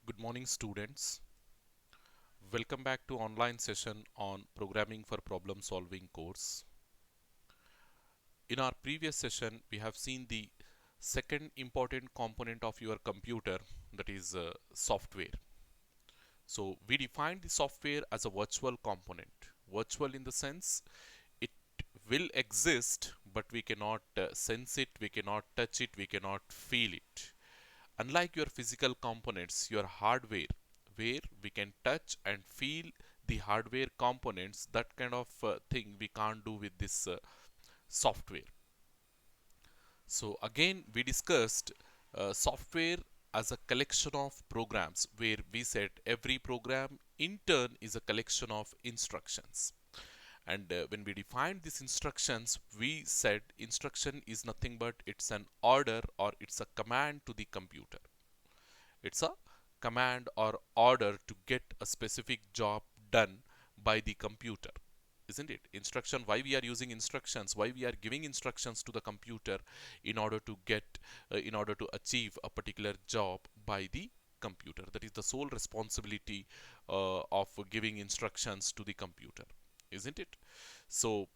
Good morning, students. Welcome back to online session on Programming for Problem Solving course. In our previous session, we have seen the second important component of your computer, that is software. So we defined the software as a virtual component. Virtual in the sense it will exist, but we cannot sense it, we cannot touch it, we cannot feel it. Unlike your physical components, your hardware, where we can touch and feel the hardware components, that kind of thing we can't do with this software. So again, we discussed software as a collection of programs, where we said every program in turn is a collection of instructions. And when we defined these instructions, we said instruction is nothing but it's an order or it's a command to the computer. It's a command or order to get a specific job done by the computer, isn't it? Instruction, why we are using instructions, why we are giving instructions to the computer in order to in order to achieve a particular job by the computer. That is the sole responsibility of giving instructions to the computer, isn't it? So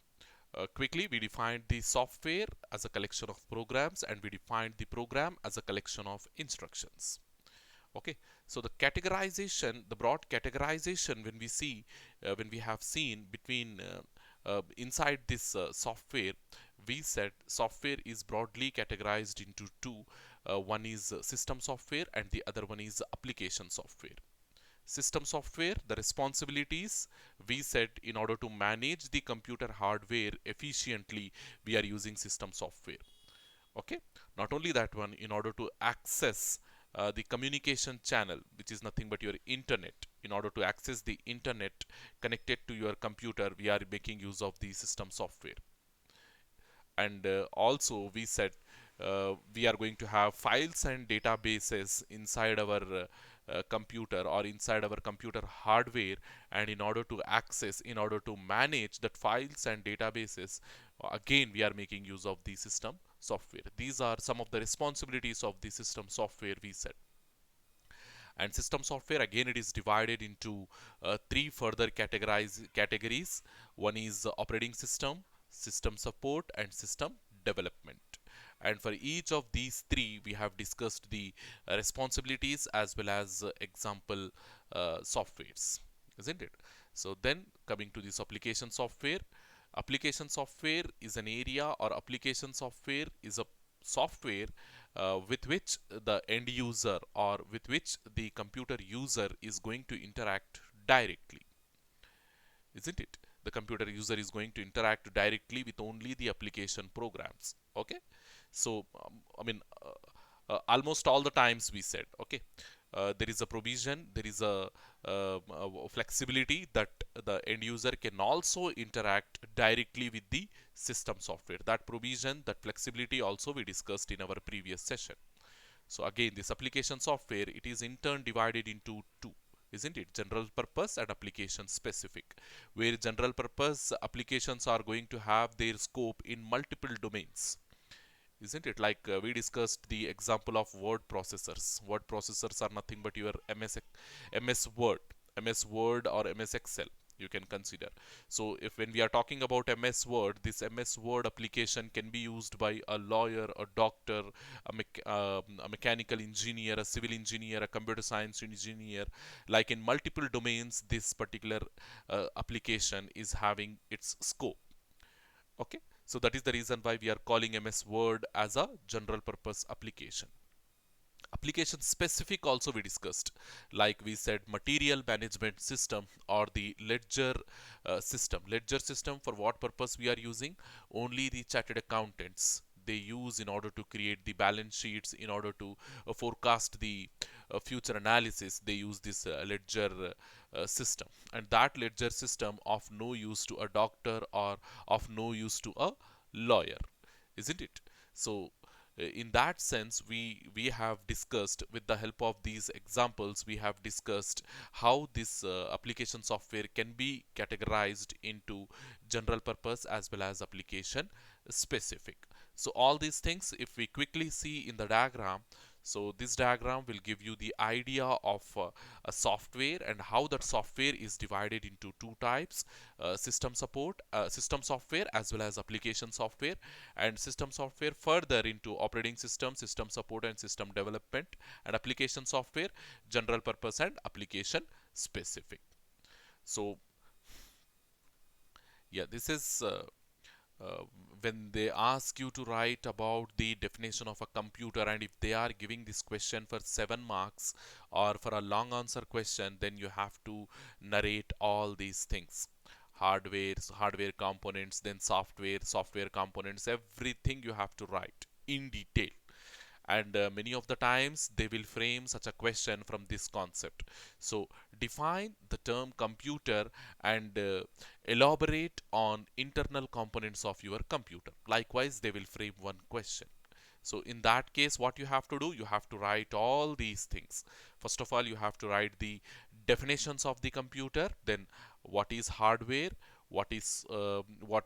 quickly, we defined the software as a collection of programs, and we defined the program as a collection of instructions. Okay, so the categorization, the broad categorization, when we see when we have seen between inside this software, we said software is broadly categorized into two. One is system software and the other one is application software. System software, the responsibilities, we said in order to manage the computer hardware efficiently, we are using system software. Okay, not only that one, in order to access the communication channel, which is nothing but your internet, in order to access the internet connected to your computer, we are making use of the system software. And also we said we are going to have files and databases inside our computer or inside our computer hardware, and in order to access, in order to manage that files and databases, again we are making use of the system software. These are some of the responsibilities of the system software, we said. And system software, again, it is divided into three further categories. One is operating system, system support, and system development. And for each of these three, we have discussed the responsibilities as well as example softwares, isn't it? So then, coming to this application software, application software is an area, or application software is a software with which the end user, or with which the computer user is going to interact directly, isn't it? The computer user is going to interact directly with only the application programs. Okay, so almost all the times we said, okay, there is a provision, there is a flexibility that the end user can also interact directly with the system software. That provision, that flexibility also we discussed in our previous session. So again, this application software, it is in turn divided into two, isn't it? General purpose and application specific, where general purpose applications are going to have their scope in multiple domains, isn't it? Like we discussed the example of word processors. Word processors are nothing but your MS Word, MS Word or MS Excel, you can consider. So if when we are talking about MS Word, this MS Word application can be used by a lawyer, a doctor, a mechanical engineer, a civil engineer, a computer science engineer. Like in multiple domains, this particular application is having its scope. Okay, so that is the reason why we are calling MS Word as a general purpose application. Application specific also we discussed, like we said, material management system or the ledger system. Ledger system, for what purpose we are using? Only the chartered accountants they use in order to create the balance sheets, in order to forecast the future analysis. They use this ledger system, and that ledger system of no use to a doctor or of no use to a lawyer, isn't it? So in that sense, we have discussed, with the help of these examples, we have discussed how this application software can be categorized into general purpose as well as application specific. So all these things, if we quickly see in the diagram, So this diagram will give you the idea of a software and how that software is divided into two types: system software as well as application software, and system software further into operating system, system support and system development, and application software general purpose and application specific. So yeah, this is uh, when they ask you to write about the definition of a computer, and if they are giving this question for 7 marks or for a long answer question, then you have to narrate all these things: hardware components, then software components, everything you have to write in detail. And many of the times they will frame such a question from this concept. So define the term computer and elaborate on internal components of your computer. Likewise, they will frame one question. So in that case, what you have to do, you have to write all these things. First of all, you have to write the definitions of the computer, then what is hardware, what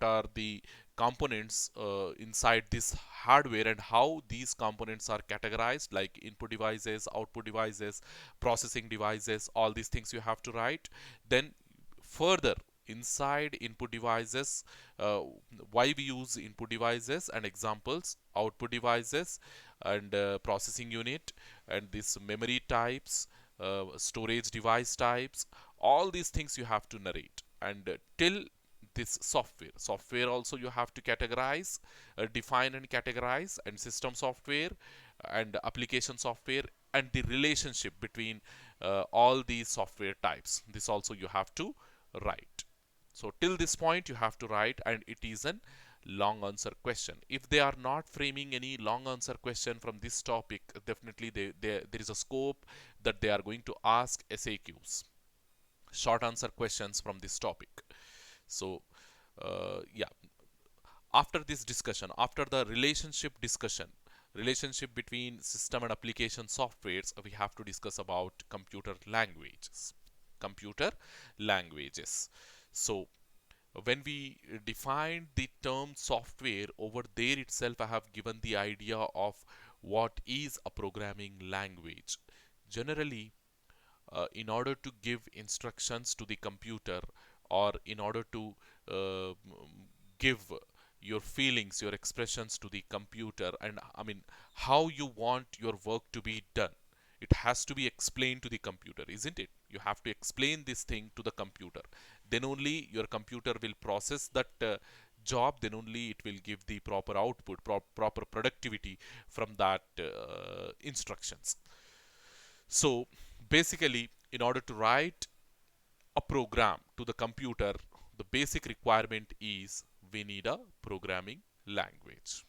are the components inside this hardware, and how these components are categorized, like input devices, output devices, processing devices. All these things you have to write. Then further, inside input devices, uh, why we use input devices and examples, output devices and processing unit, and this memory types, storage device types. All these things you have to narrate. And till this software also you have to categorize, define and categorize, and system software and application software, and the relationship between all these software types, this also you have to write. So till this point you have to write, and it is an long answer question. If they are not framing any long answer question from this topic, definitely there is a scope that they are going to ask SAQs, short answer questions, from this topic. So yeah, after this discussion, after the relationship between system and application softwares, we have to discuss about computer languages. So when we define the term software, over there itself I have given the idea of what is a programming language. Generally, in order to give instructions to the computer, or in order to uh, give your feelings, your expressions to the computer, and I mean how you want your work to be done, it has to be explained to the computer, isn't it? You have to explain this thing to the computer. Then only your computer will process that job, then only it will give the proper output, proper productivity from that instructions. So basically, in order to write a program to the computer, the basic requirement is we need a programming language.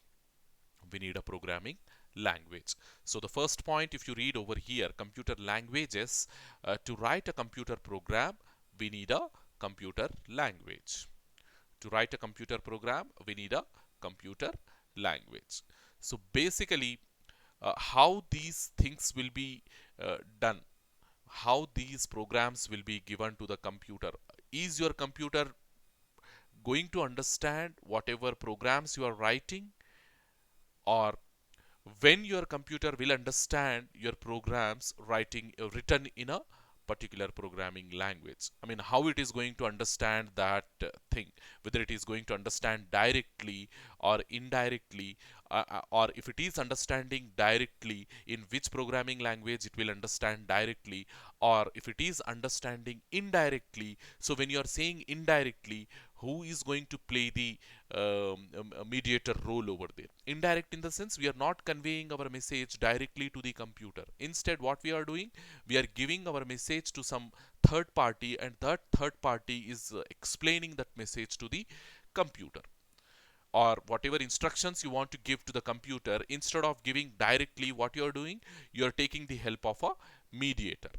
We need a programming language. So the first point, if you read over here, computer languages, to write a computer program, we need a computer language. To write a computer program, we need a computer language. So basically, how these things will be done, how these programs will be given to the computer. Is your computer going to understand whatever programs you are writing, or when your computer will understand your programs written in a particular programming language? I mean, how it is going to understand that thing, whether it is going to understand directly or indirectly, or if it is understanding directly, in which programming language it will understand directly, or if it is understanding indirectly. So when you are saying indirectly, who is going to play the mediator role over there? Indirect in the sense, we are not conveying our message directly to the computer. Instead, what we are doing, we are giving our message to some third party, and that third party is explaining that message to the computer. Or whatever instructions you want to give to the computer, instead of giving directly, what you are doing, you are taking the help of a mediator.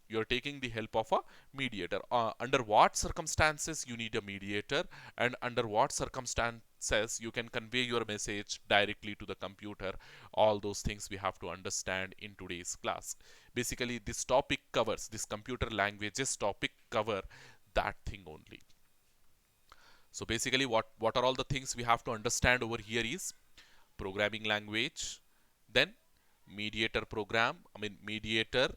You're taking the help of a mediator. Under what circumstances you need a mediator, and under what circumstances you can convey your message directly to the computer, all those things we have to understand in today's class. Basically, this computer languages topic cover that thing only. So basically, what are all the things we have to understand over here is programming language, then mediator program, mediator,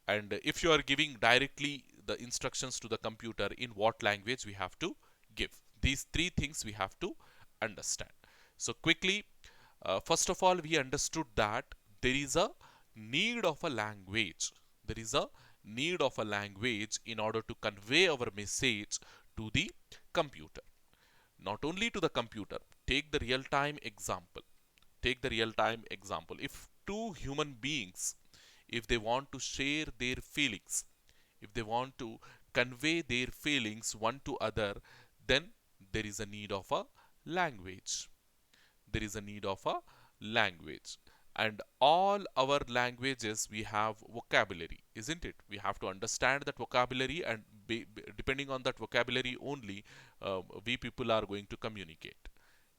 and if you are giving directly the instructions to the computer, in what language we have to give. These three things we have to understand. So quickly, first of all, we understood that there is a need of a language. There is a need of a language in order to convey our message to the computer. Not only to the computer, take the real time example. Take the real time example. If two human beings, if they want to share their feelings, if they want to convey their feelings one to other, then there is a need of a language. There is a need of a language. And all our languages, we have vocabulary, isn't it? We have to understand that vocabulary, and depending on that vocabulary only, we people are going to communicate,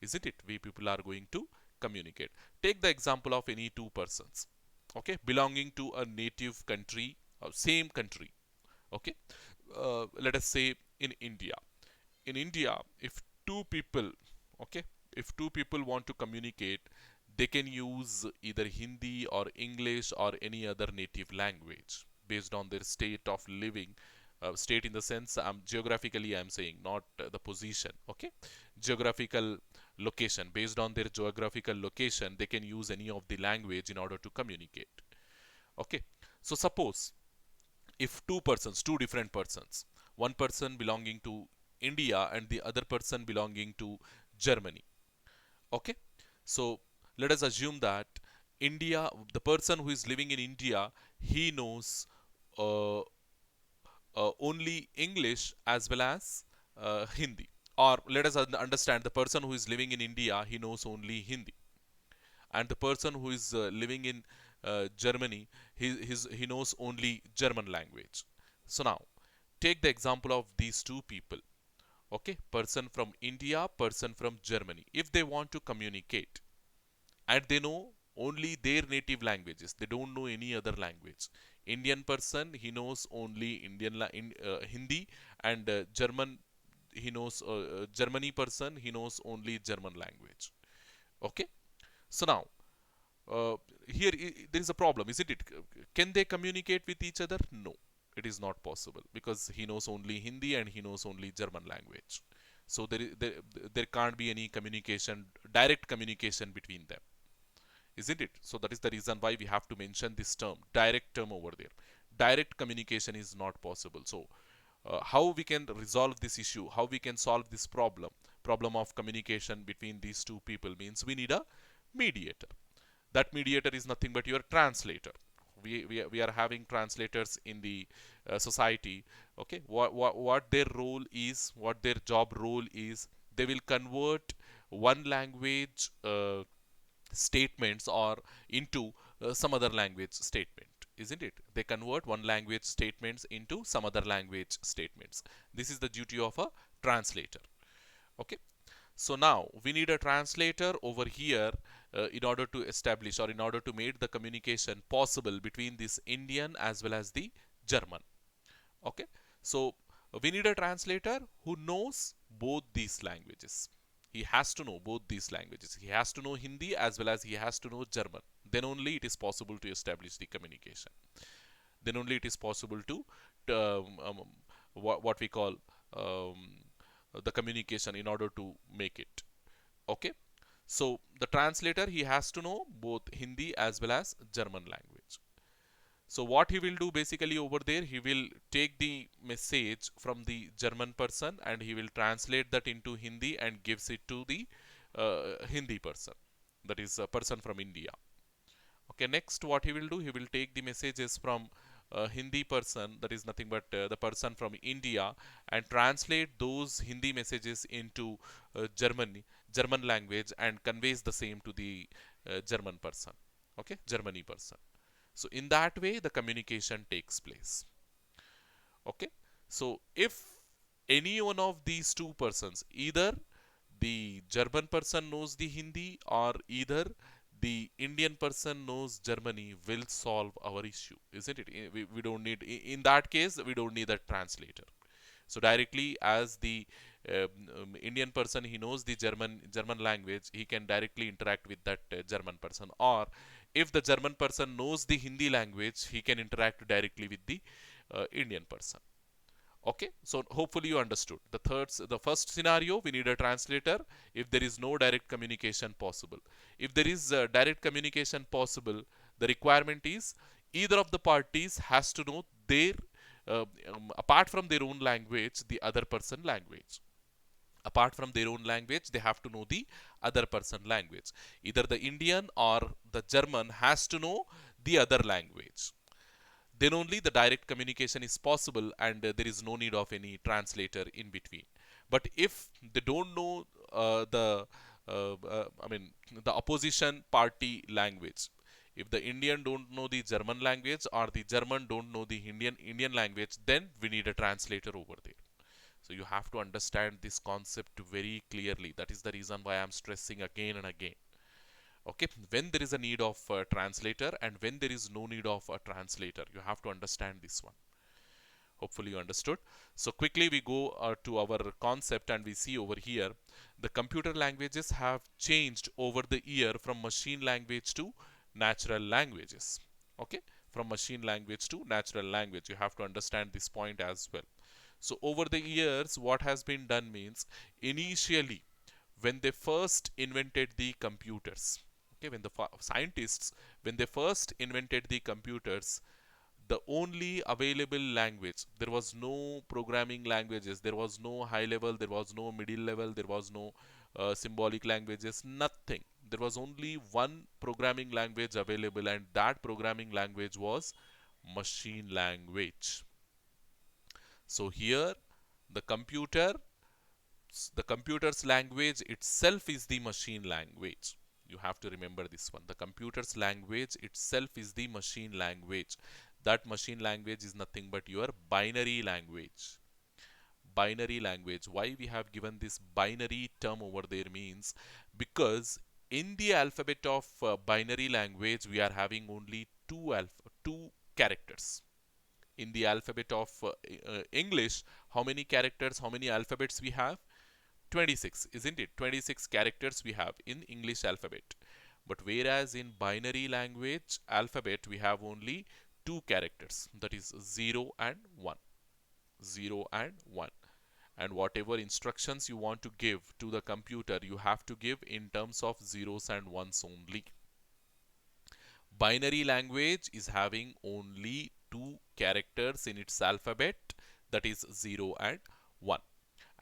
isn't it? We people are going to communicate. Take the example of any two persons, okay, belonging to a native country, same country, okay. Let us say in India. In India, if two people, okay, if two people want to communicate, they can use either Hindi or English or any other native language based on their state of living. State in the sense, geographically I'm saying, not the position, okay. Geographical location, based on their geographical location, they can use any of the language in order to communicate, okay. So suppose if two persons, two different persons, one person belonging to India and the other person belonging to Germany, okay. So let us assume that India, the person who is living in India, he knows uh, only English as well as Hindi. Or let us understand, the person who is living in India, he knows only Hindi, and the person who is living in Germany, he knows only German language. So now, take the example of these two people, okay, person from India, person from Germany. If they want to communicate, and they know only their native languages, they don't know any other language. Indian person, he knows only Hindi, and German, he knows Germany person, he knows only German language, okay. So now, uh, here there is a problem, isn't it? Can they communicate with each other? No, it is not possible, because he knows only Hindi and he knows only German language. So there can't be any communication, direct communication between them, isn't it? So that is the reason why we have to mention this term, direct term over there. Direct communication is not possible. So how we can resolve this issue, how we can solve this problem of communication between these two people, means we need a mediator. That mediator is nothing but your translator. We are having translators in the society, okay. What their role is, what their job role is, they will convert one language statements or into some other language statement, isn't it? They convert one language statements into some other language statements. This is the duty of a translator, okay. So now we need a translator over here in order to establish, or in order to make the communication possible between this Indian as well as the German, okay. So we need a translator who knows both these languages. He has to know both these languages. He has to know Hindi as well as he has to know German. Then only it is possible to establish the communication. Then only it is possible to what we call um, the communication, in order to make it, okay. So the translator, he has to know both Hindi as well as German language. So what he will do basically over there, he will take the message from the German person and he will translate that into Hindi and gives it to the Hindi person, that is a person from India. Okay, next what he will do, he will take the messages from Hindi person, that is nothing but the person from India, and translate those Hindi messages into German language, and conveys the same to the German person, okay, Germany person. So in that way the communication takes place, okay. So if any one of these two persons, either the German person knows the Hindi or either the Indian person knows Germany, will solve our issue, isn't it? We don't need, in that case, we don't need a translator. So directly, as the Indian person, he knows the German language, he can directly interact with that German person. Or If the German person knows the Hindi language, he can interact directly with the Indian person. Okay, so hopefully you understood. The first scenario, we need a translator if there is no direct communication possible. If there is direct communication possible, the requirement is either of the parties has to know their, apart from their own language, the other person language. Apart from their own language, they have to know the other person language. Either the Indian or the German has to know the other language. Then only the direct communication is possible, and there is no need of any translator in between. But if they don't know I mean, the opposition party language, if the Indian don't know the German language or the German don't know the Indian language, then we need a translator over there. So you have to understand this concept very clearly. That is the reason why I'm stressing again and again. Okay, when there is a need of a translator and when there is no need of a translator, you have to understand this one. Hopefully you understood. So quickly we go to our concept, and we see over here the computer languages have changed over the year from machine language to natural languages. Okay, from machine language to natural language, you have to understand this point as well. So over the years, what has been done means, initially when they first invented the computers, okay, when the scientists, when they first invented the computers, the only available language, there was no programming languages, there was no high level, there was no middle level, there was no symbolic languages, nothing. There was only one programming language available, and that programming language was machine language. So here the computer's language itself is the machine language. You have to remember this one. The computer's language itself is the machine language. That machine language is nothing but your binary language. Binary language. Why we have given this binary term over there means, because in the alphabet of binary language, we are having only two characters. In the alphabet of English, how many characters, how many alphabets we have? 26, isn't it? 26 characters we have in English alphabet. But whereas in binary language alphabet, we have only two characters, that is 0 and 1. 0 and 1. And whatever instructions you want to give to the computer, you have to give in terms of zeros and ones only. Binary language is having only two characters in its alphabet, that is 0 and 1.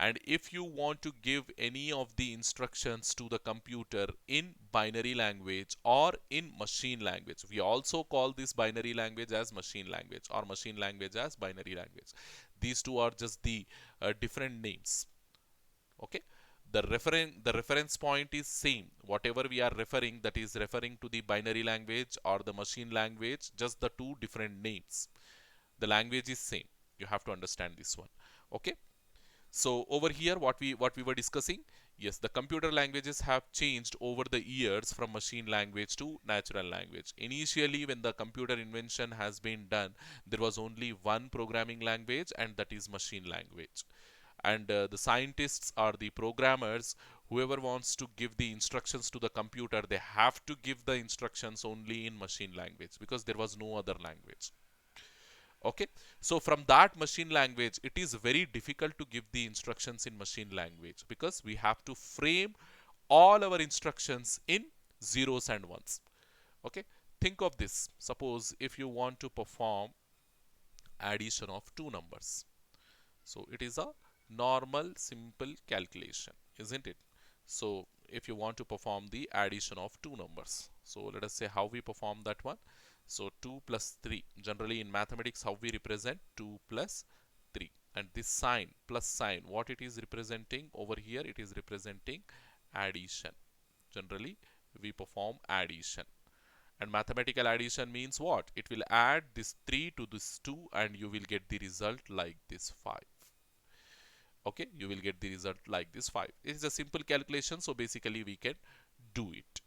And if you want to give any of the instructions to the computer in binary language or in machine language, we also call this binary language as machine language, or machine language as binary language. These two are just the different names. Okay, the reference point is same. Whatever we are referring, that is referring to the binary language or the machine language, just the two different names. The language is same. You have to understand this one. Okay, so over here what we were discussing, yes, the computer languages have changed over the years from machine language to natural language. Initially, when the computer invention has been done, there was only one programming language, and that is machine language. And the scientists or the programmers, whoever wants to give the instructions to the computer, they have to give the instructions only in machine language, because there was no other language. Okay, so from that machine language, it is very difficult to give the instructions in machine language, because we have to frame all our instructions in zeros and ones. Okay, think of this. Suppose if you want to perform addition of two numbers, so it is a normal simple calculation, isn't it? So if you want to perform the addition of two numbers, so let us say how we perform that one. So 2 plus 3, generally in mathematics, how we represent 2 plus 3, and this sign, plus sign, what it is representing over here, it is representing addition. Generally we perform addition, and mathematical addition means what? It will add this 3 to this 2, and you will get the result like this 5. Okay, you will get the result like this 5. It is a simple calculation, so basically we can do it.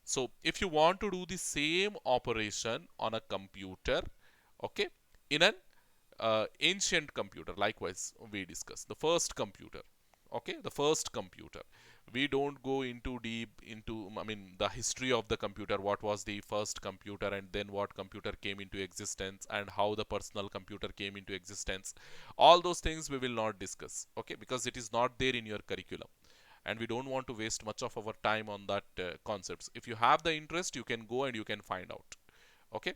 So if you want to do the same operation on a computer, okay, in an ancient computer, likewise we discuss the first computer, okay, the first computer. We don't go into deep into, I mean, the history of the computer, what was the first computer and then what computer came into existence and how the personal computer came into existence. All those things we will not discuss, okay, because it is not there in your curriculum and we don't want to waste much of our time on that concepts. If you have the interest, you can go and you can find out, okay.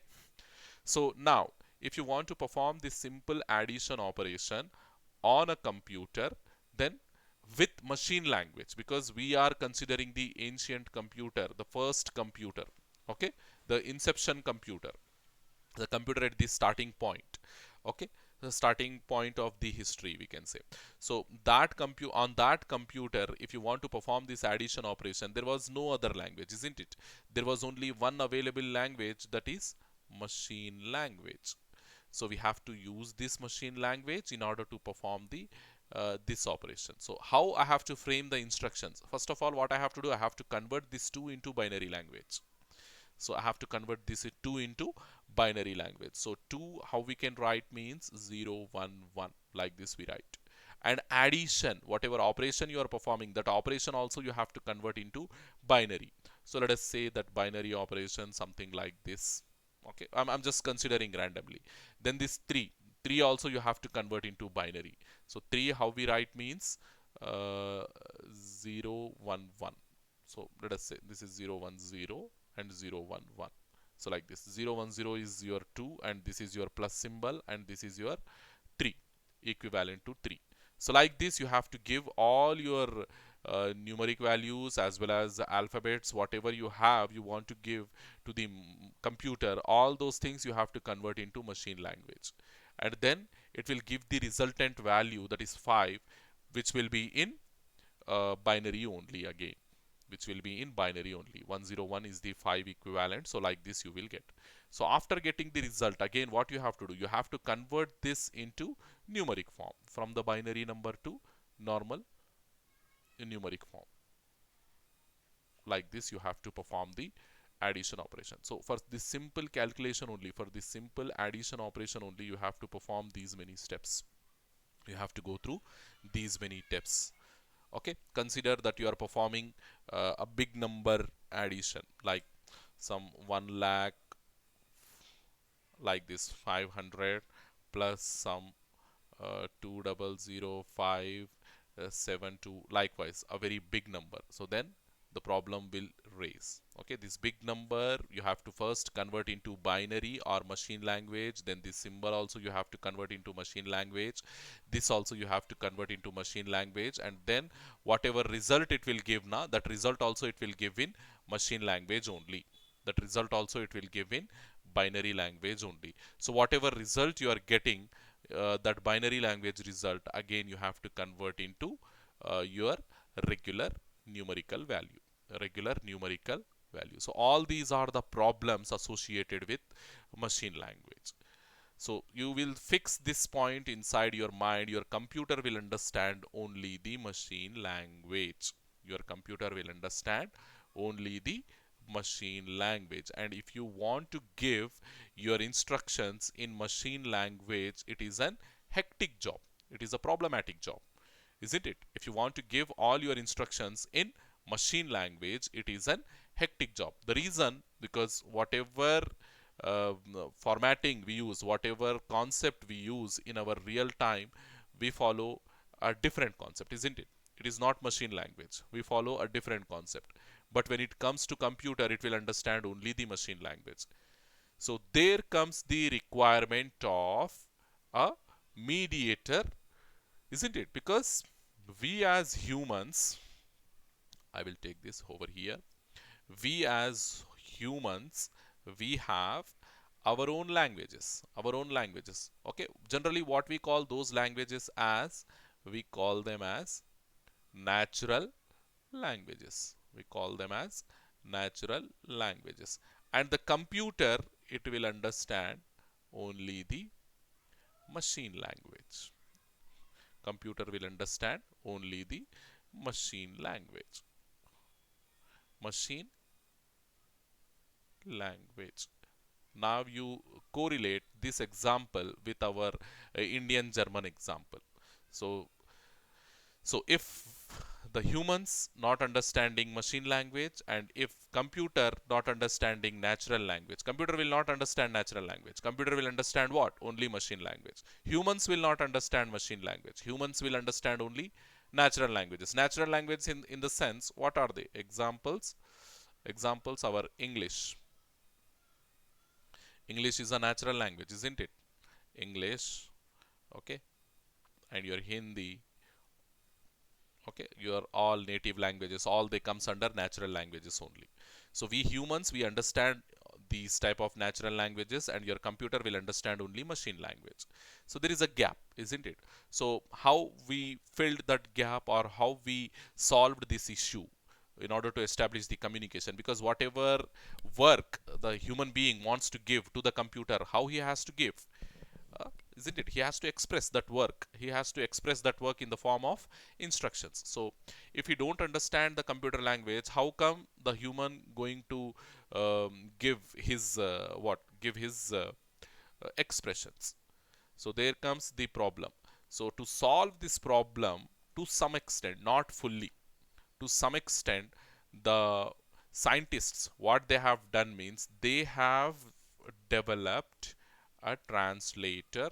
So now, if you want to perform this simple addition operation on a computer, then with machine language, because we are considering the ancient computer, the first computer, okay, the inception computer, the computer at the starting point, okay, the starting point of the history, we can say. So that on that computer, if you want to perform this addition operation, there was no other language, isn't it? There was only one available language, that is machine language. So we have to use this machine language in order to perform the this operation. So how I have to frame the instructions? First of all, what I have to do, I have to convert this 2 into binary language. So I have to convert this 2 into binary language. So 2, how we can write means 0, 1, 1. Like this we write. And addition, whatever operation you are performing, that operation also you have to convert into binary. So let us say that binary operation something like this. Okay, I'm just considering randomly. Then this 3 also you have to convert into binary. So 3, how we write means 0, 1, 1. So let us say this is 0, 1, 0 and 0, 1, 1. So like this, 0, 1, 0 is your 2 and this is your plus symbol and this is your 3, equivalent to 3. So like this, you have to give all your numeric values as well as alphabets, whatever you have, you want to give to the computer, all those things you have to convert into machine language. And then it will give the resultant value, that is 5, which will be in binary only again, which will be in binary only. 101 is the 5 equivalent. So like this you will get. So after getting the result, again what you have to do, you have to convert this into numeric form from the binary number to normal numeric form. Like this you have to perform the addition operation. So for this simple calculation only, for this simple addition operation only, you have to perform these many steps. You have to go through these many steps. Okay, consider that you are performing a big number addition, like some 1 lakh, like this 500 plus some 200572, likewise a very big number. So then the problem will raise. Okay, this big number you have to first convert into binary or machine language, then this symbol also you have to convert into machine language, this also you have to convert into machine language, and then whatever result it will give now, that result also it will give in machine language only. That result also it will give in binary language only. So whatever result you are getting, that binary language result, again you have to convert into your regular numerical value, So all these are the problems associated with machine language. So you will fix this point inside your mind. Your computer will understand only the machine language. Your computer will understand only the machine language. And if you want to give your instructions in machine language, it is an hectic job. It is a problematic job, isn't it? If you want to give all your instructions in machine language, it is an hectic job. The reason, because whatever uh, formatting we use, whatever concept we use in our real time, we follow a different concept, isn't it? It is not machine language. We follow a different concept. But when it comes to computer, it will understand only the machine language. So there comes the requirement of a mediator, isn't it? Because we as humans, I will take this over here. We as humans, we have our own languages, Okay, generally what we call those languages as, we call them as natural languages. We call them as natural languages. And the computer, it will understand only the machine language. Computer will understand only the machine language. Machine language. Now you correlate this example with our Indian German example. So if the humans not understanding machine language, and if computer not understanding natural language. Computer will not understand natural language. Computer will understand what? Only machine language. Humans will not understand machine language. Humans will understand only natural languages. Natural language in the sense, what are they? Examples, our English. English is a natural language, isn't it? English, okay, and your Hindi, okay, your all native languages, all they comes under natural languages only. So we humans, we understand these type of natural languages, and your computer will understand only machine language. So there is a gap, isn't it? So how we filled that gap, or how we solved this issue in order to establish the communication? Because whatever work the human being wants to give to the computer, how he has to give, uh, isn't it? He has to express that work. He has to express that work in the form of instructions. So if he don't understand the computer language, how come the human going to give his what? Give his expressions? So there comes the problem. So to solve this problem, to some extent, not fully, to some extent, the scientists, what they have done means, they have developed a translator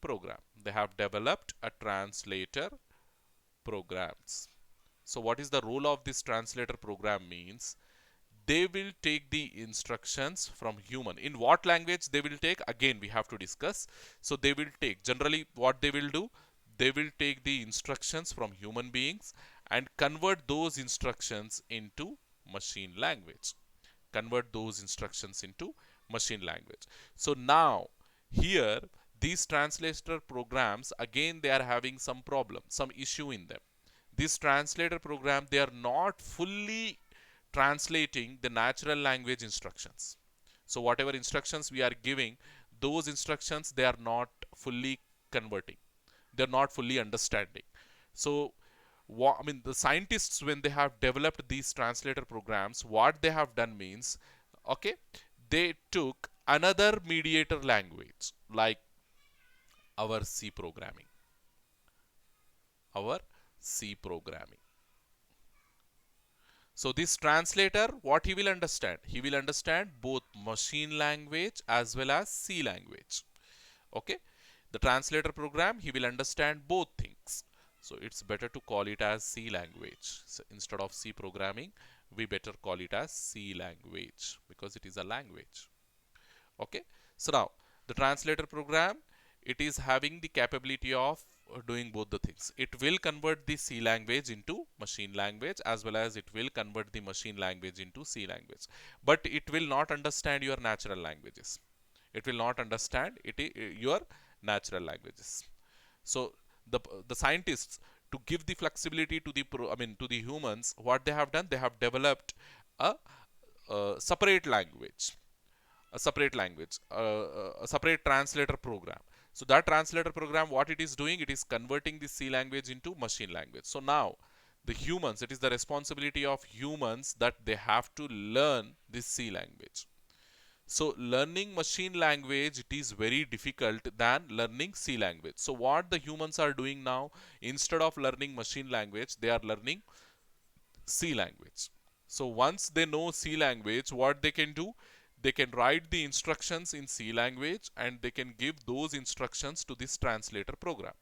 program. They have developed a translator programs. So what is the role of this translator program means? They will take the instructions from human. In what language they will take, again we have to discuss. So they will take, generally what they will do, they will take the instructions from human beings and convert those instructions into machine language. Convert those instructions into machine language. So now here, these translator programs, again they are having some problem, some issue in them. This translator program, they are not fully translating the natural language instructions. So whatever instructions we are giving, those instructions they are not fully converting. They are not fully understanding. So I mean, the scientists, when they have developed these translator programs, what they have done means, okay, they took another mediator language like our C programming. Our C programming. So this translator, what he will understand? He will understand both machine language as well as C language. Okay. The translator program, he will understand both things. So it's better to call it as C language. So instead of C programming, we better call it as C language because it is a language. Okay. So now the translator program, it is having the capability of doing both the things. It will convert the C language into machine language, as well as it will convert the machine language into C language. But it will not understand your natural languages. It will not understand your natural languages. So the scientists, to give the flexibility to the to the humans, what they have done, they have developed a, a separate language, a separate translator program. So that translator program, what it is doing, it is converting the C language into machine language. So now the humans, it is the responsibility of humans that they have to learn this C language. So learning machine language, it is very difficult than learning C language. So what the humans are doing now, instead of learning machine language, they are learning C language. So once they know C language, what they can do, they can write the instructions in C language and they can give those instructions to this translator program.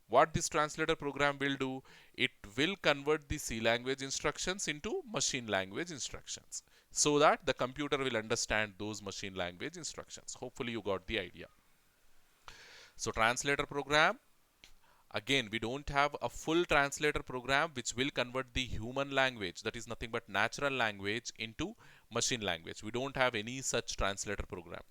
What this translator program will do, it will convert the C language instructions into machine language instructions so that the computer will understand those machine language instructions. Hopefully you got the idea. So translator program, again, we don't have a full translator program which will convert the human language, that is nothing but natural language, into machine language. We don't have any such translator program.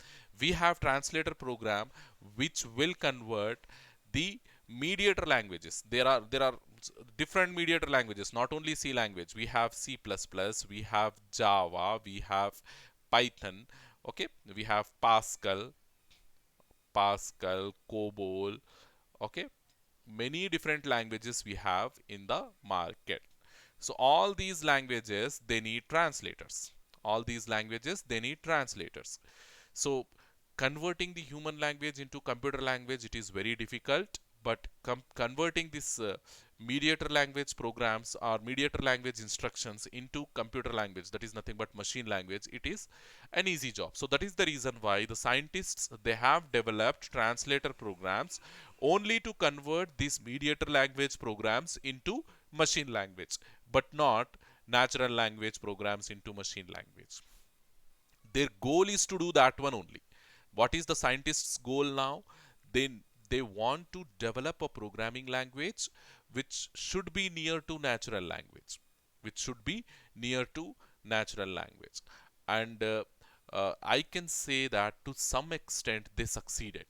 We have translator program which will convert the mediator languages. There are different mediator languages, not only C language. We have C++, we have Java, we have Python, okay, we have Pascal, COBOL, okay, many different languages we have in the market. So all these languages, they need translators. All these languages, they need translators. So converting the human language into computer language, it is very difficult. but converting this mediator language programs or mediator language instructions into computer language, that is nothing but machine language, it is an easy job. So that is the reason why the scientists, they have developed translator programs only to convert these mediator language programs into machine language, but not natural language programs into machine language. Their goal is to do that one only. What is the scientists' goal now? They want to develop a programming language which should be near to natural language, which should be near to natural language. And I can say that to some extent they succeeded.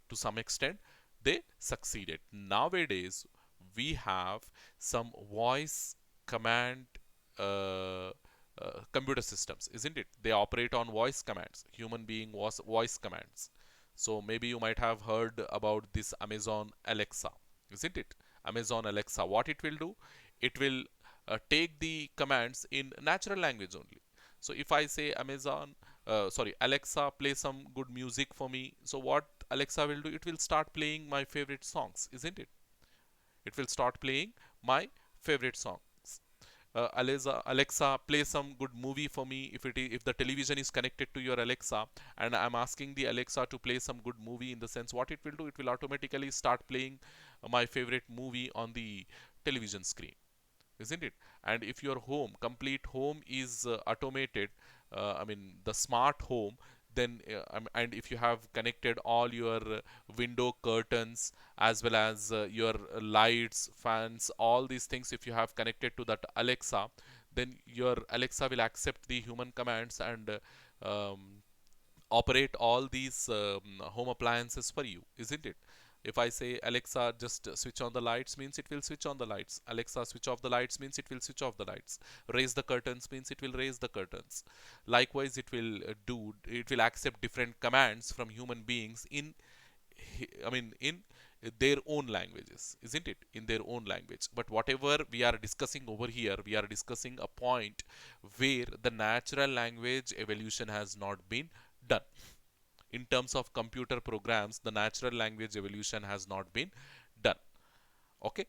To some extent they succeeded. Nowadays we have some voice command uh, computer systems, isn't it? They operate on voice commands. Human being was voice commands. So maybe you might have heard about this Amazon Alexa, isn't it? Amazon Alexa, what it will do, it will take the commands in natural language only. So if I say Alexa, play some good music for me. So what Alexa will do, it will start playing my favorite songs, isn't it? It will start playing my favorite songs. Alexa, play some good movie for me. If the television is connected to your Alexa, and I'm asking the Alexa to play some good movie, in the sense what it will do, it will automatically start playing my favorite movie on the television screen, isn't it? And if your complete home is automated, I mean the smart home, then and if you have connected all your window curtains as well as your lights, fans, all these things, if you have connected to that Alexa, then your Alexa will accept the human commands and operate all these home appliances for you, isn't it? If I say Alexa, just switch on the lights, means it will switch on the lights. Alexa, switch off the lights, means it will switch off the lights. Raise the curtains, means it will raise the curtains. Likewise, it will accept different commands from human beings in their own languages, isn't it? In their own language. But whatever we are discussing over here, we are discussing a point where the natural language evolution has not been done. In terms of computer programs, the natural language evolution has not been done. Okay,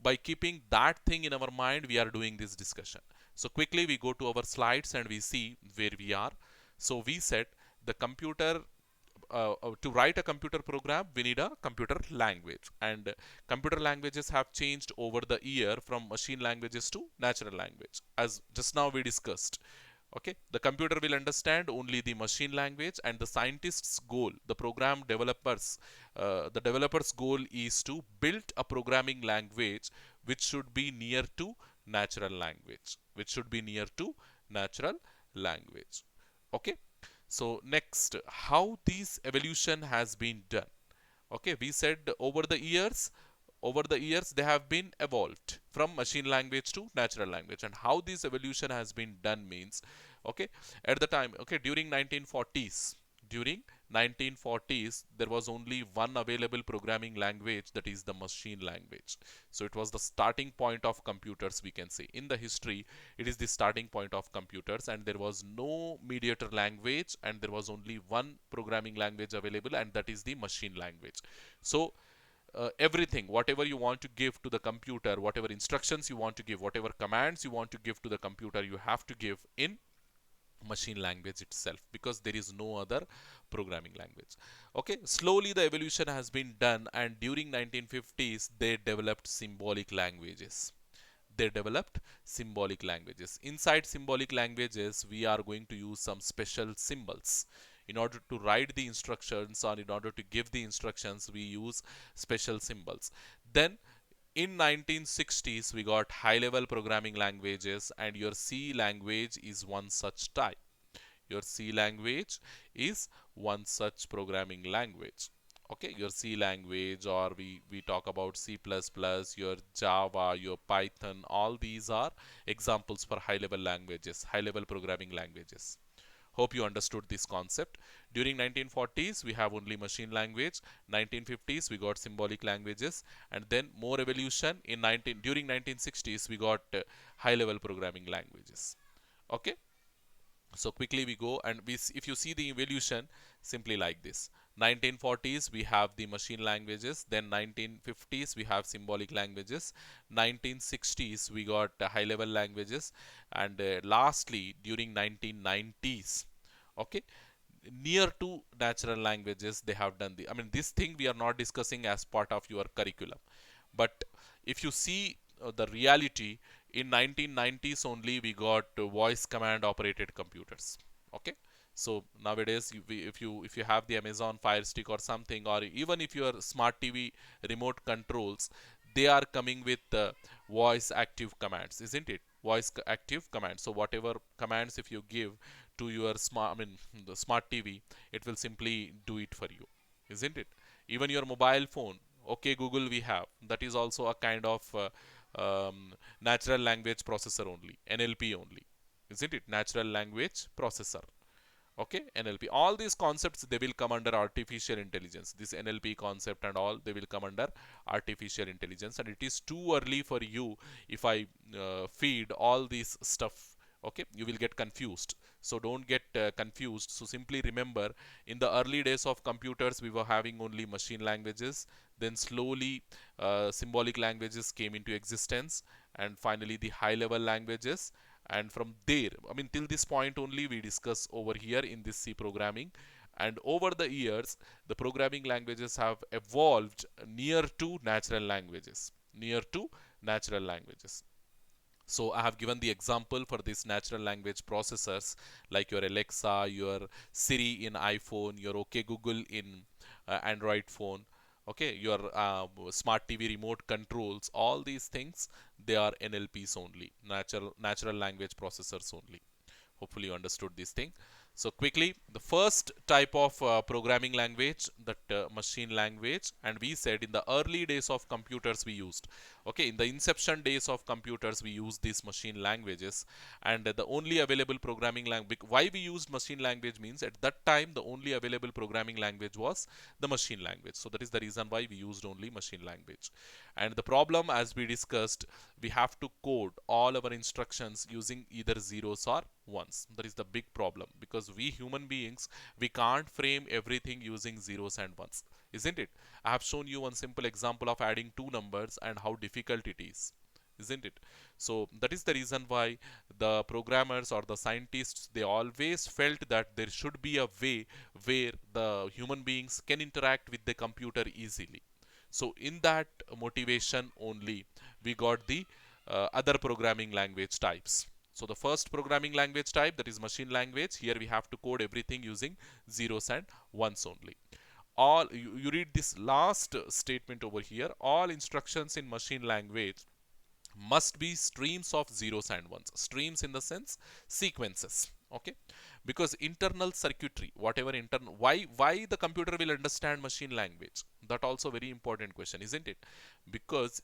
by keeping that thing in our mind, we are doing this discussion. So quickly we go to our slides and we see where we are. So we said the computer, to write a computer program, we need a computer language, and computer languages have changed over the year from machine languages to natural language, as just now we discussed. Okay, the computer will understand only the machine language, and the scientist's goal, the developer's goal is to build a programming language which should be near to natural language, okay. So next, how this evolution has been done. Okay, we said over the years they have been evolved from machine language to natural language. And how this evolution has been done means, okay, at the time, okay, during 1940s there was only one available programming language, that is the machine language. So it was the starting point of computers, we can say. In the history, it is the starting point of computers, and there was no mediator language, and there was only one programming language available, and that is the machine language. So everything, whatever you want to give to the computer, whatever instructions you want to give, whatever commands you want to give to the computer, you have to give in machine language itself, because there is no other programming language. Okay, slowly the evolution has been done, and during 1950s they developed symbolic languages. Inside symbolic languages, we are going to use some special symbols in order to write the instructions, or in order to give the instructions we use special symbols. Then in 1960s we got high level programming languages, and your C language is one such type. Your C language is one such programming language. Okay, your C language, or we talk about C++, your Java, your Python, all these are examples for high level languages, high level programming languages. Hope you understood this concept. During 1940s we have only machine language. 1950s we got symbolic languages, and then more evolution during 1960s we got high level programming languages. Okay, So quickly we go, and if you see the evolution, simply like this. 1940s we have the machine languages, then 1950s we have symbolic languages, 1960s we got high level languages, and lastly during 1990s, okay, near to natural languages they have done the, I mean, this thing we are not discussing as part of your curriculum, but if you see the reality, in 1990s only we got voice command operated computers, okay. So nowadays if you have the Amazon Fire Stick or something, or even if your smart TV remote controls, they are coming with voice active commands, isn't it? Voice active commands. So whatever commands if you give to your smart, I mean, the smart TV, it will simply do it for you, isn't it? Even your mobile phone, okay Google we have, that is also a kind of natural language processor only, NLP only, isn't it? Natural language processor, okay. NLP, all these concepts they will come under artificial intelligence. This NLP concept and all, they will come under artificial intelligence, and it is too early for you if I feed all this stuff, okay. You will get confused, so don't get confused. So simply remember, in the early days of computers we were having only machine languages, then slowly symbolic languages came into existence, and finally the high level languages. And from there, I mean, till this point only we discuss over here in this C programming, and over the years the programming languages have evolved near to natural languages. So I have given the example for these natural language processors, like your Alexa, your Siri in iPhone, your OK Google in Android phone, okay, your smart TV remote controls. All these things, they are NLPs only, natural language processors only. Hopefully you understood this thing. So quickly, the first type of programming language, that machine language, and we said in the early days of computers we used, okay, in the inception days of computers we used these machine languages, and the only available programming language, why we used machine language means at that time the only available programming language was the machine language. So that is the reason why we used only machine language. And the problem, as we discussed, we have to code all our instructions using either zeros or ones. That is the big problem, because we human beings, we can't frame everything using zeros and ones, isn't it? I have shown you one simple example of adding two numbers and how difficult it is, isn't it? So that is the reason why the programmers or the scientists, they always felt that there should be a way where the human beings can interact with the computer easily. So in that motivation only, we got the other programming language types. So the first programming language type, that is machine language, here we have to code everything using zeros and ones only. All you read this last statement over here, all instructions in machine language must be streams of zeros and ones. Streams in the sense sequences, okay. Because internal circuitry, whatever internal, why the computer will understand machine language, that also very important question, isn't it? Because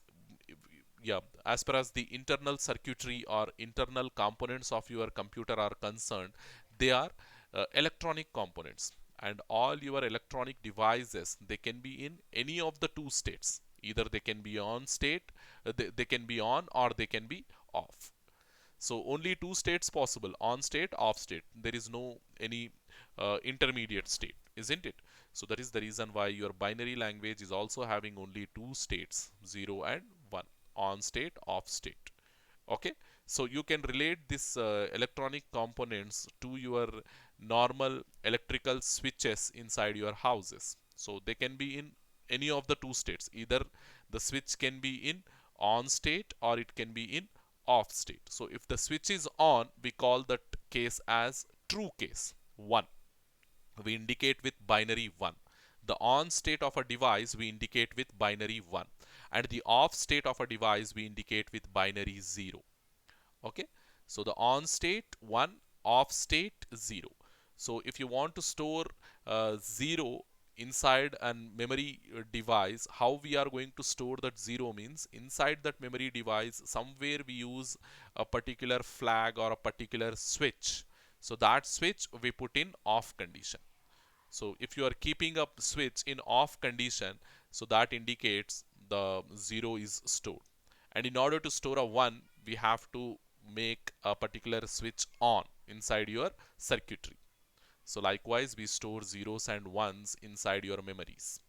yeah, as far as the internal circuitry or internal components of your computer are concerned, they are electronic components, and all your electronic devices, they can be in any of the two states. Either they can be on state, they can be on, or they can be off. So only two states possible: on state, off state. There is no any intermediate state, isn't it? So that is the reason why your binary language is also having only two states, 0 and 1, on state, off state. Okay, so you can relate this electronic components to your normal electrical switches inside your houses. So they can be in any of the two states. Either the switch can be in on state, or it can be in off state. So if the switch is on, we call that case as true case 1. We indicate with binary 1. The on state of a device we indicate with binary 1, and the off state of a device we indicate with binary 0. Okay, so the on state 1, off state 0. So if you want to store 0 inside a memory device, how we are going to store that 0 means, inside that memory device somewhere we use a particular flag or a particular switch. So that switch we put in off condition. So if you are keeping up switch in off condition, so that indicates the 0 is stored. And in order to store a 1, we have to make a particular switch on. inside your circuitry. So likewise, we store zeros and ones inside your memories.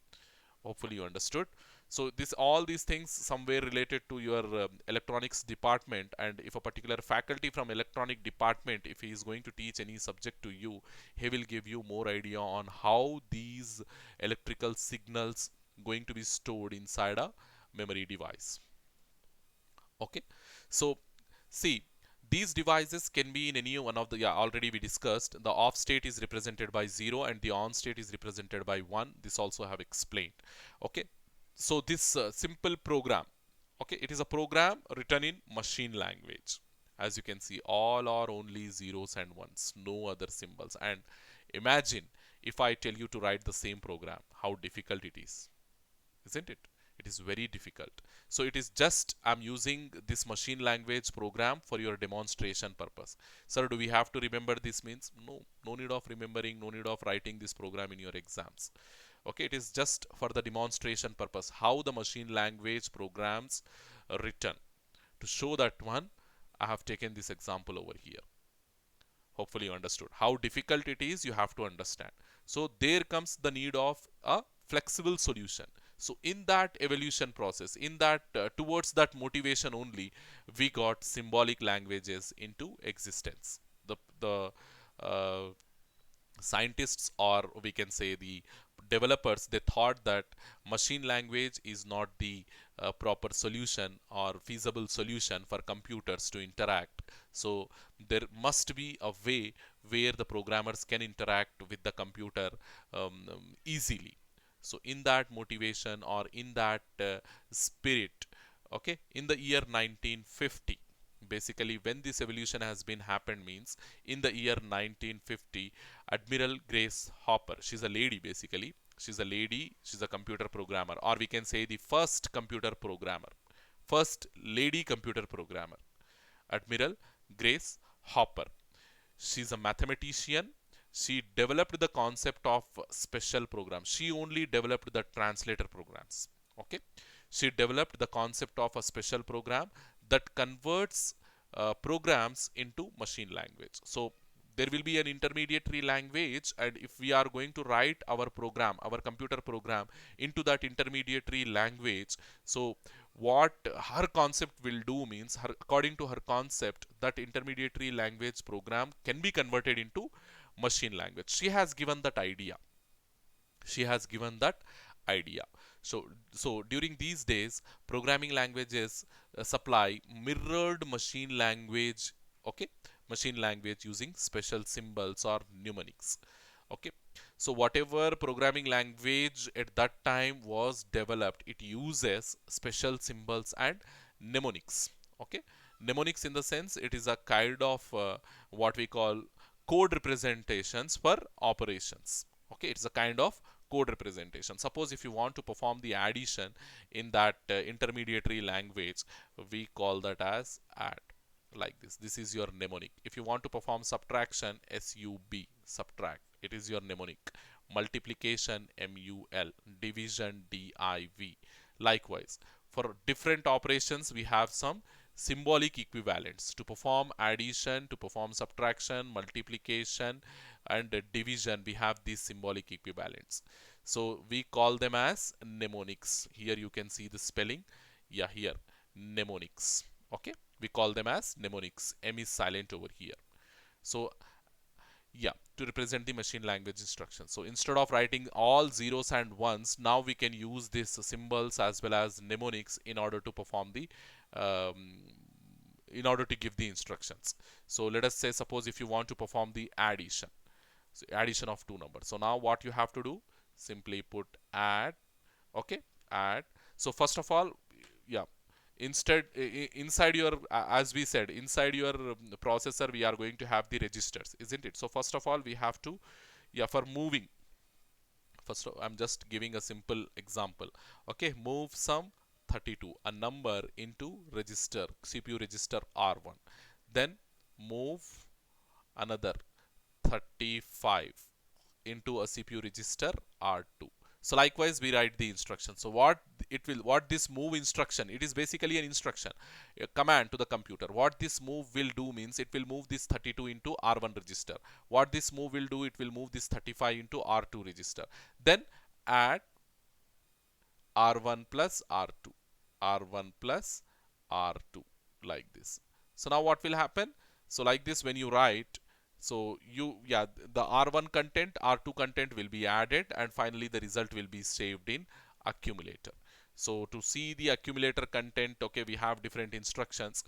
Hopefully you understood. So this all these things somewhere related to your electronics department, and if a particular faculty from electronic department, if he is going to teach any subject to you, he will give you more idea on how these electrical signals going to be stored inside a memory device. Okay, so see, these devices can be in any one of the, yeah, already we discussed, the off state is represented by 0 and the on state is represented by 1. This also I have explained. Okay, so this simple program, okay, it is a program written in machine language. As you can see, all are only zeros and ones, no other symbols. And imagine if I tell you to write the same program, how difficult it is, isn't it? It is very difficult. So it is just I'm using this machine language program for your demonstration purpose. Sir, do we have to remember this means? No, no need of remembering, no need of writing this program in your exams. Okay, it is just for the demonstration purpose, how the machine language programs are written. To show that one, I have taken this example over here. Hopefully you understood. How difficult it is, you have to understand. So there comes the need of a flexible solution. So in that evolution process, in that towards that motivation only, we got symbolic languages into existence. The uh, scientists, or we can say the developers, they thought that machine language is not the proper solution or feasible solution for computers to interact. So there must be a way where the programmers can interact with the computer easily. So in that motivation, or in that spirit, okay, in the year 1950, basically when this evolution has been happened means, in the year 1950, Admiral Grace Hopper, she's a lady basically, she's a lady, she's a computer programmer, or we can say the first computer programmer, first lady computer programmer, Admiral Grace Hopper. She's a mathematician. She developed the concept of special programs. She only developed the translator programs. Okay, she developed the concept of a special program that converts programs into machine language. So there will be an intermediary language, and if we are going to write our program, our computer program, into that intermediary language, so what her concept will do means, her, according to her concept, that intermediary language program can be converted into machine language. She has given that idea. She has given that idea. So during these days, programming languages supply mirrored machine language. Okay, machine language using special symbols or mnemonics. Okay, so whatever programming language at that time was developed, it uses special symbols and mnemonics. Okay, mnemonics in the sense, it is a kind of what we call code representations for operations. Okay, it's a kind of code representation. Suppose if you want to perform the addition in that intermediary language, we call that as add, like this. This is your mnemonic. If you want to perform subtraction, sub, subtract, it is your mnemonic. Multiplication, mul, division, div. Likewise, for different operations, we have some symbolic equivalents. To perform addition, to perform subtraction, multiplication, and division, we have these symbolic equivalents. So we call them as mnemonics. Here you can see the spelling. Yeah, here, mnemonics. Okay, we call them as mnemonics. M is silent over here. So yeah, to represent the machine language instructions. So instead of writing all zeros and ones, now we can use these symbols as well as mnemonics in order to perform the um, in order to give the instructions. So let us say, suppose if you want to perform the addition, so addition of two numbers. So now what you have to do, simply put add. Okay, add. So first of all, yeah, instead inside your as we said, inside your processor, we are going to have the registers, isn't it? So first of all, we have to, yeah, for moving, first of, I'm just giving a simple example. Okay, move some 32, a number, into register, CPU register R1. Then move another 35 into a CPU register R2. So likewise we write the instruction. So what this move instruction, it is basically an instruction, a command to the computer. What this move will do means it will move this 32 into R1 register. What this move will do, it will move this 35 into R2 register. Then add R1 plus R2, R1 plus R2, like this. So now what will happen? So like this, when you write, so the R1 content, R2 content will be added, and finally the result will be saved in accumulator. So to see the accumulator content, okay, we have different instructions.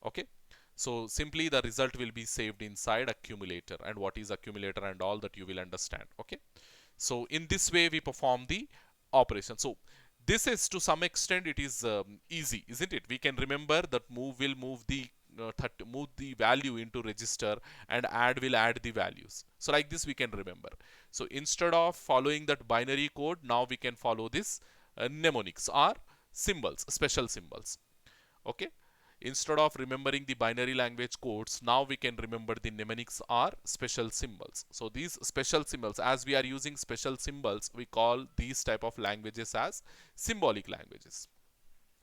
Okay, so simply the result will be saved inside accumulator, and what is accumulator and all that you will understand. Okay, so in this way we perform the operation. So this is, to some extent, it is easy, isn't it? We can remember that move will move the value into register, and add will add the values. So like this we can remember. So instead of following that binary code, now we can follow this mnemonics or symbols, special symbols. Okay, instead of remembering the binary language codes, now we can remember the mnemonics or special symbols. So these special symbols, as we are using special symbols, we call these type of languages as symbolic languages.